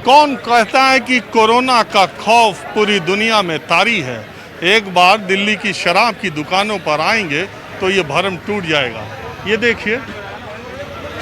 कौन कहता है कि कोरोना का खौफ पूरी दुनिया में तारी है। एक बार दिल्ली की शराब की दुकानों पर आएंगे तो ये भरम टूट जाएगा। ये देखिए,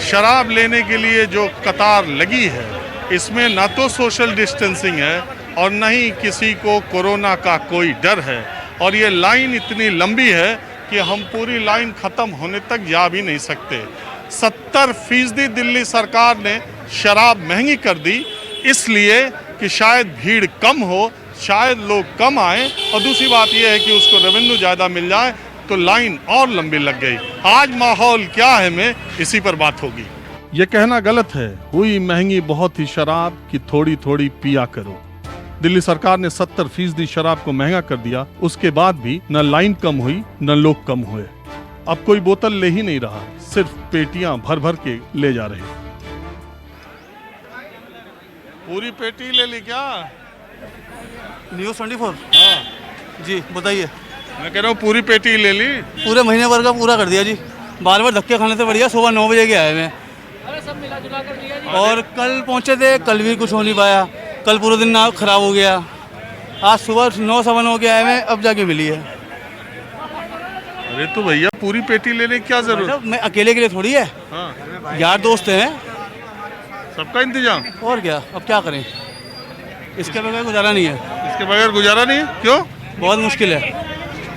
शराब लेने के लिए जो कतार लगी है, इसमें ना तो सोशल डिस्टेंसिंग है और न ही किसी को कोरोना का कोई डर है। और ये लाइन इतनी लंबी है कि हम पूरी लाइन ख़त्म होने तक जा भी नहीं सकते। 70% दिल्ली सरकार ने शराब महंगी कर दी, इसलिए कि शायद भीड़ कम हो, शायद लोग कम आए, और दूसरी बात यह है कि उसको रेवेन्यू ज़्यादा मिल जाए, तो लाइन और लंबी लग गई। आज माहौल क्या है में इसी पर बात होगी। ये कहना गलत है, हुई महंगी बहुत ही शराब कि थोड़ी थोड़ी पिया करो। दिल्ली सरकार ने 70% शराब को महंगा कर दिया, उसके बाद भी न लाइन कम हुई न लोग कम हुए। अब कोई बोतल ले ही नहीं रहा, सिर्फ पेटियां भर भर के ले जा रहे। पूरी पेटी ले ली क्या? न्यूज़ 24। हाँ जी बताइए। मैं कह रहा हूँ पूरी पेटी ले ली। पूरे महीने भर का पूरा कर दिया जी। बार बार धक्के खाने से बढ़िया सुबह 9 बजे के आए मैं। सब मिला जुला कर दिया जी। और कल पहुँचे थे, कल भी कुछ हो नहीं पाया। कल पूरा दिन ना खराब हो गया। आज सुबह 9 सवा 9 के आए मैं, अब जाके मिली है। अरे तो भैया पूरी पेटी लेने की क्या जरूरत? मतलब मैं अकेले के लिए थोड़ी है, हाँ, यार दोस्त हैं। सबका इंतजाम। और क्या, अब क्या करें, इसके बगैर गुजारा नहीं है। इसके बगैर गुजारा नहीं है। क्यों? बहुत मुश्किल है।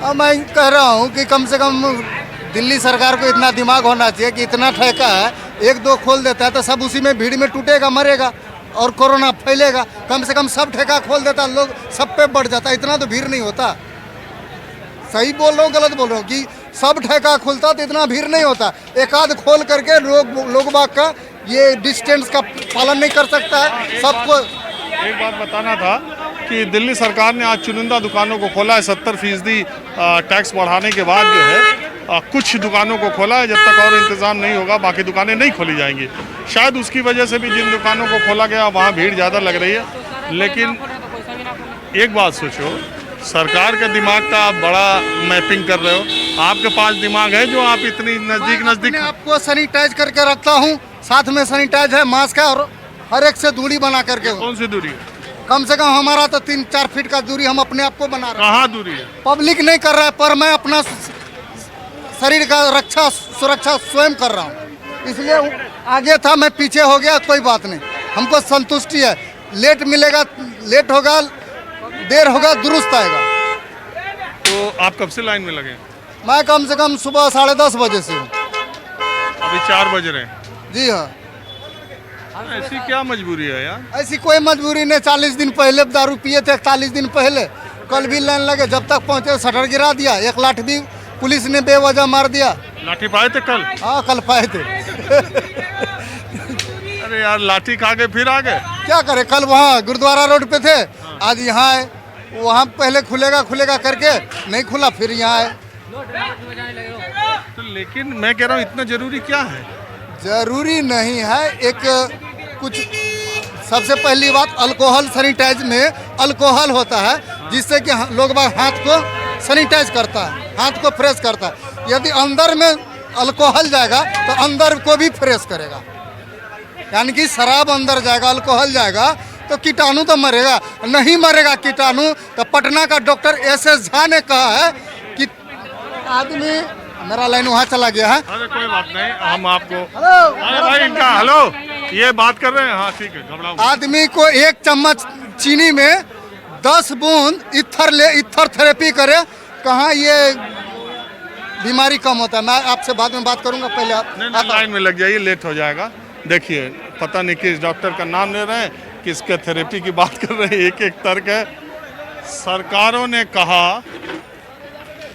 अब मैं कह रहा हूँ कि कम से कम दिल्ली सरकार को इतना दिमाग होना चाहिए कि इतना ठेका है, 1-2 खोल देता है तो सब उसी में भीड़ में टूटेगा, मरेगा और कोरोना फैलेगा। कम से कम सब ठेका खोल देता, लोग सब पे बढ़ जाता, इतना तो भीड़ नहीं होता। सही बोल रहा हूँ गलत बोल रहा हूँ? कि सब ठेका खुलता तो इतना भीड़ नहीं होता। एक आध खोल करके लोग बाग का ये डिस्टेंस का पालन नहीं कर सकता है सबको। एक बात बताना था कि दिल्ली सरकार ने आज चुनिंदा दुकानों को खोला है। 70% टैक्स बढ़ाने के बाद जो है कुछ दुकानों को खोला है। जब तक और इंतज़ाम नहीं होगा बाकी दुकानें नहीं खोली जाएंगी। शायद उसकी वजह से भी जिन दुकानों को खोला गया वहाँ भीड़ ज़्यादा लग रही है। लेकिन एक बात सोचो, सरकार के दिमाग का आप बड़ा मैपिंग कर रहे हो। आपके पास दिमाग है जो आप इतनी नज़दीक आपको सैनिटाइज करके रखता हूँ, साथ में सैनिटाइज है, मास्क है, और हर एक से दूरी बना करके। कौन सी दूरी है? कम से कम हमारा तो 3-4 फीट का दूरी हम अपने आप को बना रहे हैं। कहाँ दूरी है? पब्लिक नहीं कर रहा है, पर मैं अपना शरीर का सुरक्षा स्वयं कर रहा हूँ। इसलिए आगे था, मैं पीछे हो गया, कोई बात नहीं, हमको संतुष्टि है। लेट मिलेगा, लेट होगा, देर होगा, दुरुस्त आएगा। तो आप कब से लाइन में लगे? मैं कम से कम सुबह 10:30 बजे से हूँ। अभी 4 बज रहे हैं। जी हाँ। ऐसी क्या मजबूरी है यार? ऐसी कोई मजबूरी नहीं। 40 दिन पहले दारू पिए थे, 41 दिन पहले। कल भी लाइन लगे, जब तक पहुँचे शटर गिरा दिया। एक लाठी भी पुलिस ने बेवजह मार दिया। लाठी पाए थे कल? हाँ कल पाए थे। अरे यार, लाठी खा के फिर आ गए। क्या करे, कल वहाँ गुरुद्वारा रोड पे थे, आज यहाँ आए। वहाँ पहले खुलेगा करके नहीं खुला, फिर यहाँ आए। तो लेकिन मैं कह रहा हूँ इतना जरूरी क्या है? जरूरी नहीं है। एक कुछ सबसे पहली बात, अल्कोहल सैनिटाइज में अल्कोहल होता है, जिससे कि लोग बाग हाथ को सैनिटाइज करता है, हाथ को फ्रेश करता है। यदि अंदर में अल्कोहल जाएगा तो अंदर को भी फ्रेश करेगा। यानी कि शराब अंदर जाएगा, अल्कोहल जाएगा तो कीटाणु तो मरेगा, नहीं मरेगा कीटाणु। तो पटना का डॉक्टर SS झा ने कहा है कि आदमी, मेरा लाइन वहाँ चला गया है। अरे कोई बात नहीं, हम आपको हेलो, अरे भाई इनका हेलो, ये बात कर रहे हैं। हाँ ठीक है, घबराओ। आदमी को 1 चम्मच चीनी में 10 बूंद इथर थेरेपी करे, कहाँ ये बीमारी कम होता है। मैं आपसे बाद में बात करूंगा, पहले आप नहीं, लाइन में लग जाइए, लेट हो जाएगा। देखिए, पता नहीं किस डॉक्टर का नाम ले रहे हैं, किसके थेरेपी की बात कर रहे हैं। एक तर्क है। सरकारों ने कहा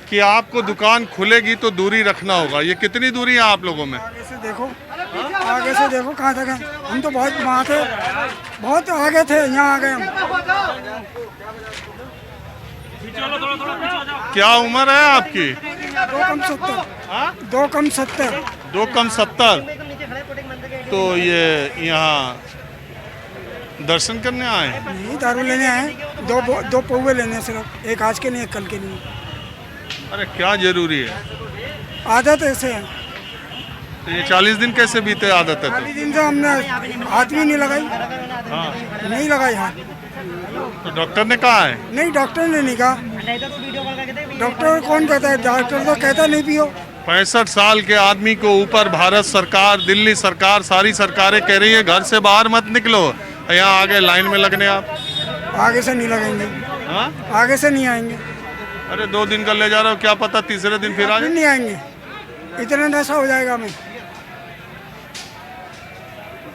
कि आपको दुकान खुलेगी तो दूरी रखना होगा। ये कितनी दूरी है आप लोगों में? आगे से देखो, आगे से देखो कहाँ तक है। हम तो बहुत वहाँ थे, बहुत आगे थे, यहाँ आ गए हम। क्या उम्र है आपकी? 2 कम 70। हाँ? 2 कम 70। 2 कम 70। तो ये यहाँ दर्शन करने आए? नहीं, दारू लेने आए। 2 पौवे लेने, सिर्फ एक आज के लिए, एक कल के लिए। अरे क्या जरूरी है? आदत ऐसे है। तो ये 40 दिन कैसे बीते आदत है? 40 दिन से हमने हाथ भी नहीं लगाई, तो हाँ, नहीं लगाई हाथ। तो डॉक्टर ने कहा है? नहीं, डॉक्टर ने नहीं कहा। डॉक्टर कौन कहता है? डॉक्टर तो कहता नहीं पियो। 65 साल के आदमी को ऊपर भारत सरकार, दिल्ली सरकार, सारी सरकारें कह रही है घर से बाहर मत निकलो, यहाँ आगे लाइन में लगने आप। आगे से नहीं लगेंगे, हाँ? आगे से नहीं आएंगे। अरे 2 दिन का ले जा रहे हो, क्या पता तीसरे दिन फिर आ जाए। नहीं आएंगे, इतना नशा हो जाएगा हमें।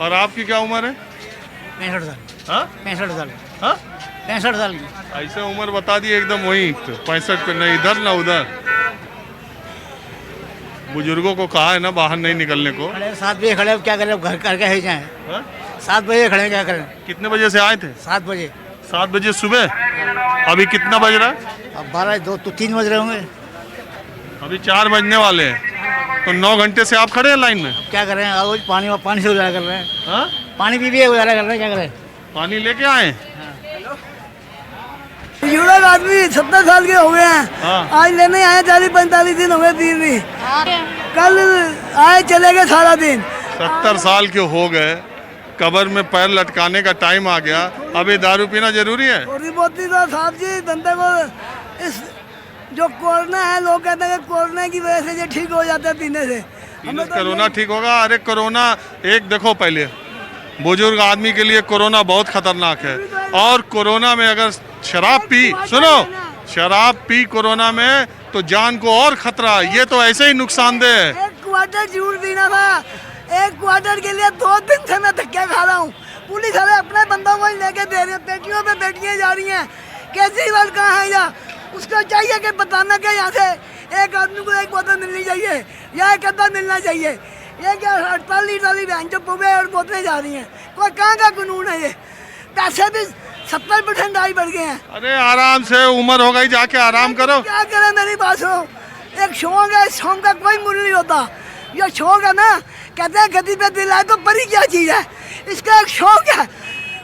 और आपकी क्या उम्र है? 65 साल। हाँ? 65 साल। हाँ? 65 साल की। ऐसे उम्र बता दी एकदम वही 65 पे, न इधर न उधर। बुजुर्गों को कहा है ना बाहर नहीं निकलने को। खड़े 7 बजे खड़े, अब क्या करें, अब घर करके ही जाएं। हाँ? 7 बजे खड़े, क्या करें? कितने बजे से आए थे? 7 बजे। 7 बजे सुबह। अभी कितना बज रहा है? अब 12, 2 तो 3 बज रहे होंगे। अभी 4 बजने वाले हैं, तो 9 घंटे से आप खड़े हैं लाइन में। क्या करें, रोज पानी से गुजारा कर रहे हैं। हाँ? पानी पी भी गुजारा कर रहे हैं, क्या करें? पानी लेके आए? बुजुर्ग आदमी 70 साल के हो गए हैं। हाँ। आज लेने आए, 40-45 दिन हो गए। दिन कल आए, चले गए सारा दिन। 70 साल के हो गए, कब्र में पैर लटकाने का टाइम आ गया, अभी दारू पीना जरूरी है? थोड़ी बहुत ही तो साहब जी धंधे को, इस जो कोरोना है, लोग कहते हैं कि कोरोना की वजह से ये ठीक हो जाता है पीने से। हमें तो कोरोना ठीक होगा? अरे कोरोना एक देखो, पहले बुजुर्ग आदमी के लिए कोरोना बहुत खतरनाक है, और कोरोना में अगर शराब पी, सुनो, शराब पी कोरोना में तो जान को और खतरा। ये तो ऐसे ही नुकसानदेह है। 1 क्वार्टर जूस पीना था, 1 क्वार्टर के लिए 2 दिन से मैं धक्के खा रहा हूँ। पुलिस वाले अपने बंदों को ही लेके दे रही है, पेटियों पे बेटियाँ जा रही हैं। केजरीवाल कहाँ है? या उसको चाहिए कि बताना कि यहाँ से एक आदमी को 1 बोतल मिलनी चाहिए या 1 अद्धा मिलना चाहिए। ये क्या 48 बहन जो पुगे और बोतलें जा रही हैं, कोई कहाँ का कानून है? ये पैसे भी 70% आई बढ़ गए हैं। अरे आराम से, उम्र हो गई, जाके आराम करो। क्या करें, मेरी बात सुनो। एक शौक है, शौक का कोई मूल्य नहीं होता। ये शौक है ना, कहते हैं गति पे दिल आए तो परी क्या चीज़ है। इसका एक शौक है,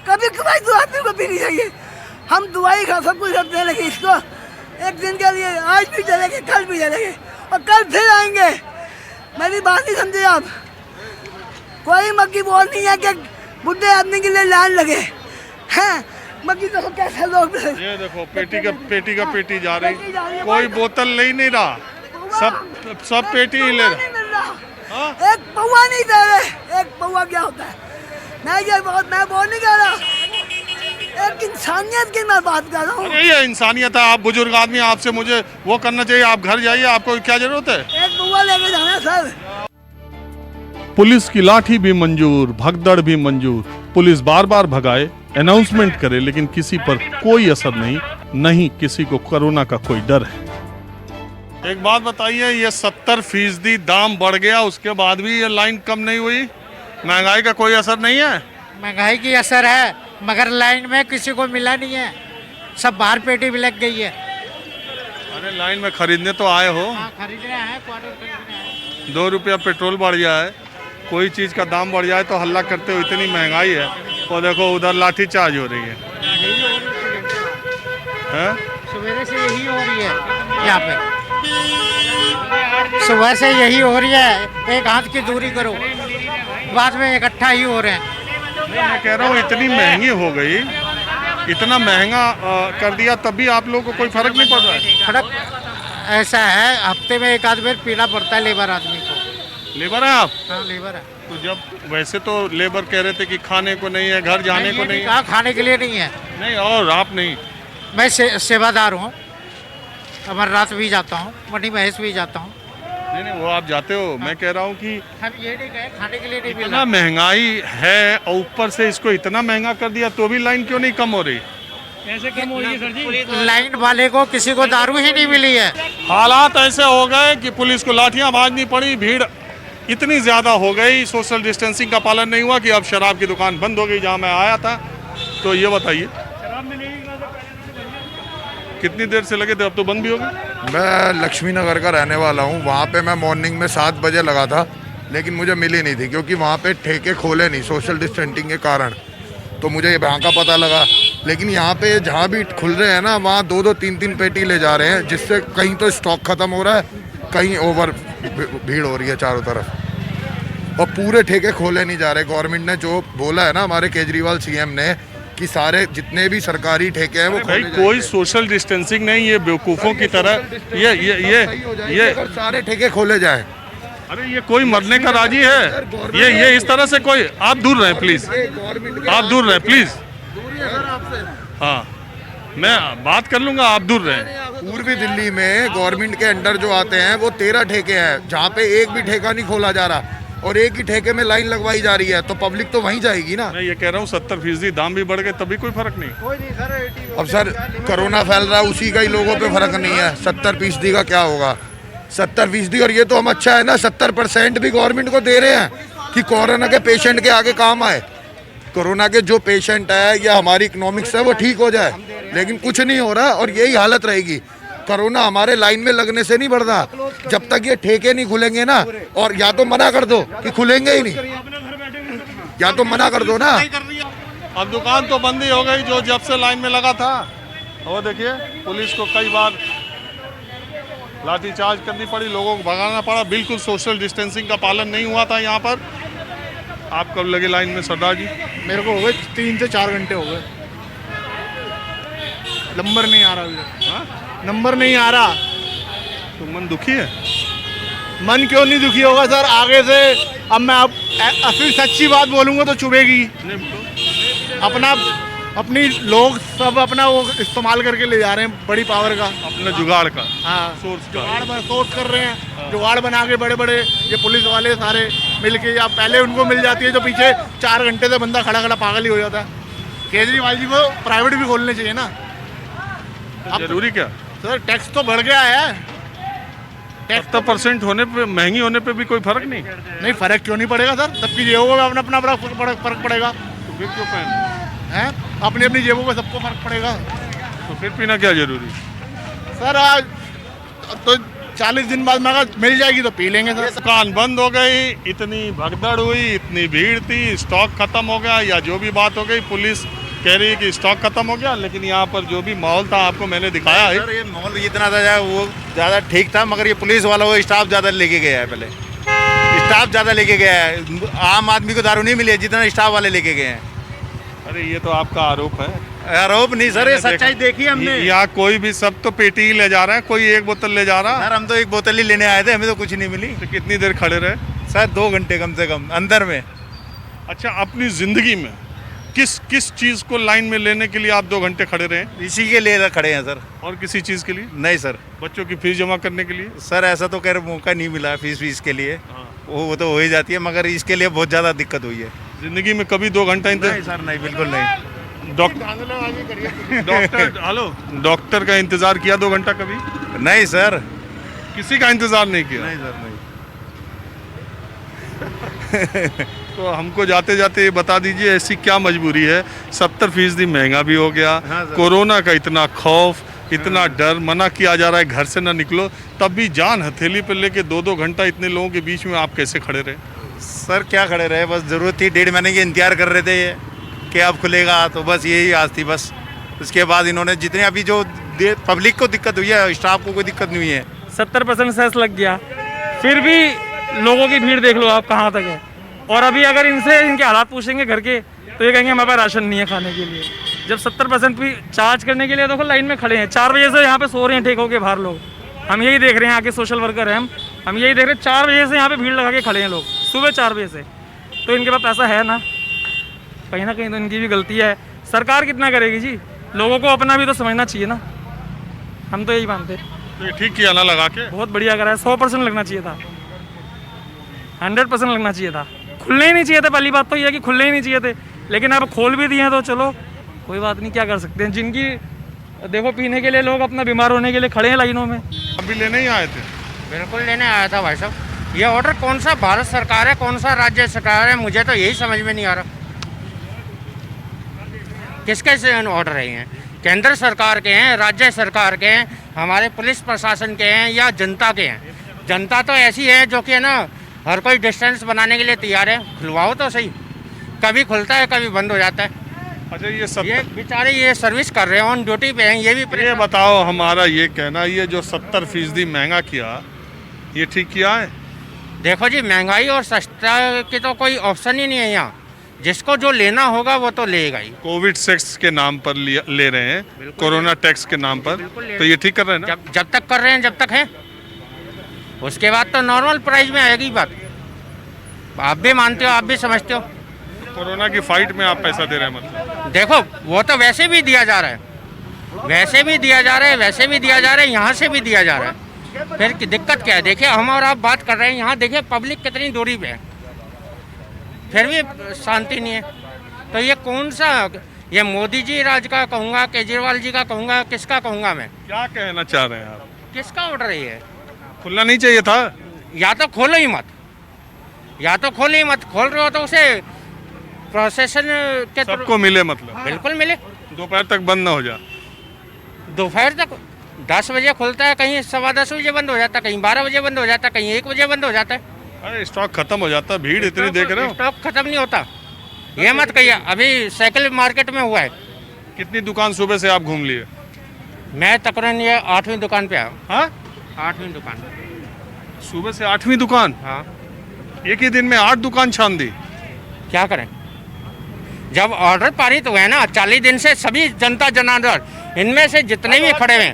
कभी कभार तो आदमी को पीनी चाहिए। हम दवाई खा सब कुछ करते हैं, लेकिन इसको एक दिन के लिए आज भी चलेंगे, कल भी चलेंगे और कल फिर आएंगे। मेरी बात नहीं समझे आप? कोई मक्की बोल नहीं है कि बुढ़े आदमी के लिए लाइन लगे हैं। मक्की देखो कैसे लोग, ये देखो पेटी का पेटी जा रही, कोई बोतल ले ही नहीं रहा, सब पेटी ही ले रहा। हाँ? एक पौवा नहीं दे रहे। एक पौवा क्या होता है? मैं बोल नहीं कर रहा, एक इंसानियत की मैं बात कर रहा हूँ। अरे ये इंसानियत है, आप बुजुर्ग आदमी, आपसे मुझे वो करना चाहिए। आप घर जाइए, आपको क्या जरूरत है? एक पौवा लेके जाना है सर। पुलिस की लाठी भी मंजूर, भगदड़ भी मंजूर। पुलिस बार बार भगाए, अनाउंसमेंट करे, लेकिन किसी पर कोई असर नहीं, नहीं किसी को कोरोना का कोई डर है। एक बात बताइए, ये 70% दाम बढ़ गया, उसके बाद भी ये लाइन कम नहीं हुई? महंगाई का कोई असर नहीं है? महंगाई की असर है, मगर लाइन में किसी को मिला नहीं है, सब बाहर पेटी भी लग गई है। अरे लाइन में खरीदने तो आए हो, हाँ, खरीदने हैं, क्वार्टर खरीदने हैं। 2 रुपया पेट्रोल बढ़ जाए, कोई चीज़ का दाम बढ़ जाए तो हल्ला करते हो, इतनी महंगाई है। और देखो उधर लाठी चार्ज हो रही है। सवेरे से यही हो रही है यहाँ पे, सुबह से यही हो रही है। एक हाथ की दूरी करो, बाद में इकट्ठा ही हो रहे हैं। मैं कह रहा हूँ इतनी महंगी हो गई, इतना महंगा कर दिया, तब भी आप लोगों को कोई फर्क नहीं पड़ रहा है? फर्क ऐसा है, हफ्ते में 1 आध बार पीना पड़ता है लेबर आदमी को। लेबर है आप? हाँ, लेबर है। तो जब वैसे तो लेबर कह रहे थे कि खाने को नहीं है, घर जाने को नहीं है। कहा खाने के लिए नहीं है। नहीं, और आप नहीं? मैं सेवादार हूँ, अमरनाथ भी जाता हूँ, मणि महेश भी जाता हूँ। नहीं, वो आप जाते हो। मैं कह रहा हूँ कि हम ये नहीं कहे खाने के लिए नहीं मिल इतना रहा। महंगाई है और ऊपर से इसको इतना महंगा कर दिया, तो भी लाइन क्यों नहीं कम हो रही? कैसे कम हो रही है सर जी? लाइन वाले को किसी को दारू ही नहीं मिली है। हालात ऐसे हो गए कि पुलिस को लाठियां भाजनी पड़ी, भीड़ इतनी ज़्यादा हो गई, सोशल डिस्टेंसिंग का पालन नहीं हुआ कि अब शराब की दुकान बंद हो गई जहां मैं आया था। तो ये बताइए कितनी देर से लगे थे, अब तो बंद भी हो गई? मैं लक्ष्मी नगर का रहने वाला हूँ। वहाँ पे मैं मॉर्निंग में 7 बजे लगा था, लेकिन मुझे मिली नहीं थी, क्योंकि वहाँ पे ठेके खोले नहीं सोशल डिस्टेंसिंग के कारण। तो मुझे ये वहाँ का पता लगा, लेकिन यहाँ पे जहाँ भी खुल रहे हैं ना, वहाँ 2-2, 3-3 पेटी ले जा रहे हैं, जिससे कहीं तो स्टॉक ख़त्म हो रहा है, कहीं ओवर भीड़ हो रही है चारों तरफ। और पूरे ठेके खोले नहीं जा रहे। गवर्नमेंट ने जो बोला है ना, हमारे केजरीवाल सीएम ने, कि सारे जितने भी सरकारी ठेके हैं वो भाई खोले कोई जाएंगे। सोशल डिस्टेंसिंग नहीं, ये बेवकूफ़ों की तरह ये अगर सारे ठेके खोले जाए। अरे ये कोई मरने का राजी है? ये इस तरह से कोई, आप दूर रहें प्लीज, आप दूर रहें प्लीज। हाँ, मैं बात कर लूंगा, आप दूर रहें। पूर्वी दिल्ली में गवर्नमेंट के अंडर जो आते हैं वो 13 ठेके हैं, जहाँ पे एक भी ठेका नहीं खोला जा रहा और एक ही ठेके में लाइन लगवाई जा रही है, तो पब्लिक तो वहीं जाएगी ना। मैं ये कह रहा हूँ 70% दाम भी बढ़ गए तभी कोई फर्क नहीं। अब सर कोरोना फैल रहा है, उसी का ही लोगों पे फर्क नहीं है। 70% का क्या होगा? 70%, और ये तो हम अच्छा है ना 70% भी गवर्नमेंट को दे रहे हैं कि कोरोना के पेशेंट के आगे काम आए। कोरोना के जो पेशेंट है या हमारी इकोनॉमिक्स है वो ठीक हो जाए, लेकिन कुछ नहीं हो रहा और यही हालत रहेगी। कोरोना हमारे लाइन में लगने से नहीं बढ़ रहा, जब तक ये ठेके नहीं खुलेंगे ना, और या तो मना कर दो कि खुलेंगे ही नहीं, या तो मना कर दो ना। अब दुकान तो बंद ही हो गई जो जब से लाइन में लगा था। वो देखिए पुलिस को कई बार लाठीचार्ज करनी पड़ी, लोगों को भगाना पड़ा, बिल्कुल सोशल डिस्टेंसिंग का पालन नहीं हुआ था यहाँ पर। आप कब लगे लाइन में सरदार जी? मेरे को हो गए 3 से 4 घंटे हो गए, नंबर नहीं आ रहा अभी तक। हाँ? नंबर नहीं आ रहा। तो मन दुखी है? मन क्यों नहीं दुखी होगा सर? आगे से अब मैं असली सच्ची बात बोलूँगा तो चुभेगी। अपना अपनी लोग सब अपना वो इस्तेमाल करके ले जा रहे हैं, बड़ी पावर का, अपने जुगाड़ का, हाँ सोर्स का। जुगाड़ सोर्स कर रहे हैं, जुगाड़ बना के बड़े बड़े ये पुलिस वाले सारे मिलके, या पहले उनको मिल जाती है जो पीछे 4 घंटे से बंदा खड़ा खड़ा पागल ही हो जाता है। केजरीवाल जी को प्राइवेट भी खोलने चाहिए ना। तो जरूरी क्या सर टैक्स तो बढ़ गया है, 70% होने पे, महंगी होने पे भी कोई फर्क नहीं? नहीं फर्क क्यों नहीं पड़ेगा सर? सबकी जेबों में अपना अपना फर्क पड़ेगा तो फिर क्यों पहन? हैं? अपनी अपनी जेबों में सबको फर्क पड़ेगा। तो फिर पीना क्या जरूरी? सर आज तो 40 दिन बाद मैं मिल जाएगी तो पी लेंगे सर। दुकान बंद हो गई, इतनी भगदड़ हुई, इतनी भीड़ थी, स्टॉक खत्म हो गया या जो भी बात हो गई, पुलिस कह रही है कि स्टॉक खत्म हो गया, लेकिन यहाँ पर जो भी माहौल था आपको मैंने दिखाया है। सर ये माहौल इतना था वो ज़्यादा ठीक था, मगर ये पुलिस वाला वो स्टाफ ज़्यादा लेके गया है। पहले स्टाफ ज़्यादा लेके गया है, आम आदमी को दारू नहीं मिली है जितना स्टाफ वाले लेके गए हैं। अरे ये तो आपका आरोप है। आरोप नहीं सर, ये सच्चाई देखी हमने। यहाँ कोई भी, सब तो पेटी ही ले जा रहा है, कोई एक बोतल ले जा रहा है। सर हम तो एक बोतल ही लेने आए थे, हमें तो कुछ नहीं मिली। तो कितनी देर खड़े रहे? सर 2 घंटे कम से कम अंदर में। अच्छा, अपनी जिंदगी में किस चीज़ को लाइन में लेने के लिए आप 2 घंटे खड़े रहे? इसी के लिए खड़े हैं सर। और किसी चीज़ के लिए नहीं सर। बच्चों की फीस जमा करने के लिए? सर ऐसा तो खैर मौका नहीं मिला फीस के लिए, वो तो हो ही जाती है, मगर इसके लिए बहुत ज़्यादा दिक्कत हुई है। जिंदगी में कभी 2 घंटा नहीं सर, नहीं बिल्कुल नहीं। डॉक्टर हेलो, डॉक्टर का इंतजार किया 2 घंटा कभी? नहीं सर, किसी का इंतजार नहीं किया? नहीं सर नहीं। तो हमको जाते जाते ये बता दीजिए ऐसी क्या मजबूरी है? 70% महंगा भी हो गया, हाँ सर। कोरोना का इतना खौफ, इतना डर, मना किया जा रहा है घर से ना निकलो, तब भी जान हथेली पर लेके 2-2 घंटा इतने लोगों के बीच में आप कैसे खड़े रहे? सर क्या खड़े रहे, बस ज़रूरत थी, 1.5 महीने की इंतजार कर रहे थे ये कि अब खुलेगा, तो बस यही आस थी बस। उसके बाद इन्होंने जितने अभी जो पब्लिक को दिक्कत हुई है, स्टाफ को कोई दिक्कत नहीं हुई है। 70% सेस लग गया, फिर भी लोगों की भीड़ देख लो आप कहाँ तक है। और अभी अगर इनसे इनके हालात पूछेंगे घर के, तो ये कहेंगे हमारे पास राशन नहीं है खाने के लिए। जब 70% भी चार्ज करने के लिए देखो लाइन में खड़े हैं, 4 बजे से यहाँ पे सो रहे हैं ठेकों के बाहर लोग। हम यही देख रहे हैं, आके सोशल वर्कर हैं हम यही देख रहे हैं, 4 बजे से यहाँ पे भीड़ लगा के खड़े हैं लोग, सुबह 4 बजे से। तो इनके पास पैसा है ना कहीं तो इनकी भी गलती है। सरकार कितना करेगी जी, लोगों को अपना भी तो समझना चाहिए ना, हम तो यही मानते। तो ये ठीक किया ना लगा के? बहुत बढ़िया करा है, 100% लगना चाहिए था, 100% लगना चाहिए था। खुलने ही नहीं चाहिए थे, पहली बात तो ये है कि खुलने ही नहीं चाहिए थे, लेकिन अब खोल भी दिए हैं तो चलो कोई बात नहीं, क्या कर सकते हैं। जिनकी देखो पीने के लिए लोग अपना बीमार होने के लिए खड़े हैं लाइनों में। अभी लेने ही आए थे? बिल्कुल लेने आया था भाई साहब। ये ऑर्डर कौन सा भारत सरकार है, कौन सा राज्य सरकार है, मुझे तो यही समझ में नहीं आ रहा। किसके से ऑर्डर है हैं? केंद्र सरकार के हैं, राज्य सरकार के हैं, हमारे पुलिस प्रशासन के हैं, या जनता के हैं? जनता तो ऐसी है जो कि है ना, हर कोई डिस्टेंस बनाने के लिए तैयार है। खुलवाओ तो सही, कभी खुलता है कभी बंद हो जाता है। अच्छा ये बेचारे ये सर्विस कर रहे हैं, ऑन ड्यूटी पे हैं, ये भी ये बताओ, हमारा ये कहना, ये जो 70% महंगा किया, ये ठीक किया है? देखो जी, महंगाई और सस्ता की तो कोई ऑप्शन ही नहीं है यहाँ। जिसको जो लेना होगा वो तो लेगा ही। कोविड टैक्स के नाम पर ले रहे हैं, कोरोना टैक्स के नाम पर, तो ये ठीक कर रहे हैं ना? जब तक कर रहे हैं, जब तक है, उसके बाद तो नॉर्मल प्राइस में आएगी बात। आप भी मानते हो, आप भी समझते हो। कोरोना की फाइट में आप पैसा दे रहे हैं मतलब? देखो, वो तो वैसे भी दिया जा रहा है, वैसे भी दिया जा रहा है, वैसे भी दिया जा रहा है, यहाँ से भी दिया जा रहा है। फिर की दिक्कत क्या है? देखिए, हम और आप बात कर रहे हैं, यहाँ देखिए पब्लिक कितनी दूरी पे है, फिर भी शांति नहीं है। तो ये कौन सा, ये मोदी जी राज का कहूँगा, केजरीवाल जी का कहूँगा, किसका कहूँगा मैं? क्या कहना चाह रहे हैं आप? किसका ऑर्डर है ये? खुलना नहीं चाहिए था? या तो खोलो ही मत, या तो खोलो ही मत। खोल रहे हो तो उसे प्रोसेसन के सबको मिले मतलब? बिल्कुल मिले। दोपहर तक बंद ना हो जाए? दोपहर तक 10 बजे खुलता है, कहीं 10:15 बजे बंद हो जाता है, कहीं 12 बजे बंद हो जाता है, कहीं 1 बजे बंद हो जाता है। अरे स्टॉक खत्म हो जाता है, भीड़ इतनी देख रहे हो। स्टॉक खत्म नहीं होता, ये मत कहिए। अभी साइकिल मार्केट में हुआ है। कितनी दुकान सुबह से आप घूम लिए? मैं तकरीबन ये 8वीं दुकान पे आया। हाँ, 8वीं दुकान। सुबह से 8वीं दुकान? हाँ, एक ही दिन में 8 दुकान छान दी। क्या करें? जब ऑर्डर पारित हुए ना 40 दिन से सभी जनता जनार्दन, इनमें से जितने भी खड़े हैं,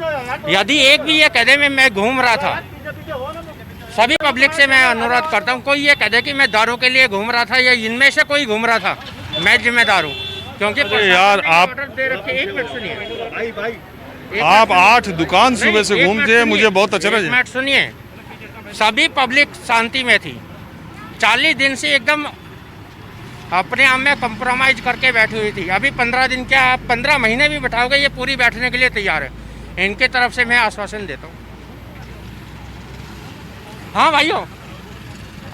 यदि एक भी ये कह दे मैं घूम रहा था, सभी पब्लिक से मैं अनुरोध करता हूँ, कोई ये कह दे कि मैं दारू के लिए घूम रहा था या इनमें से कोई घूम रहा था, मैं जिम्मेदार हूँ। क्योंकि यार आप ऑर्डर दे रखे। 1 मिनट सुनिए, आप 8 दुकान सुबह से घूमते हैं, मुझे बहुत अच्छा लगा। मिनट सुनिए, सभी पब्लिक शांति में थी। 40 दिन से एकदम अपने आप में कंप्रोमाइज करके बैठी हुई थी। अभी 15 दिन क्या, आप 15 महीने भी बैठाओगे, ये पूरी बैठने के लिए तैयार है। इनके तरफ से मैं आश्वासन देता हूँ। हाँ भाइयों,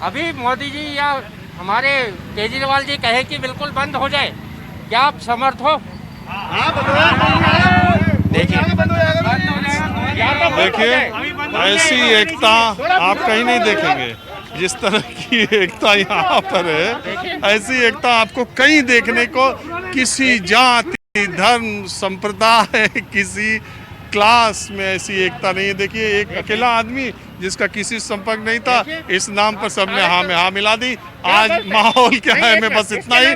अभी मोदी जी या हमारे केजरीवाल जी कहे कि बिल्कुल बंद हो जाए, क्या आप समर्थ हो? देखिए, ऐसी एकता आप कहीं नहीं देखेंगे। जिस तरह की एकता यहाँ पर है, ऐसी एकता आपको कहीं देखने को, किसी जाति, धर्म, संप्रदाय, किसी क्लास में ऐसी एकता नहीं है। देखिए, एक अकेला आदमी जिसका किसी संपर्क नहीं था, इस नाम पर सबने हाँ में हाँ मिला दी। आज माहौल क्या है, मैं बस इतना ही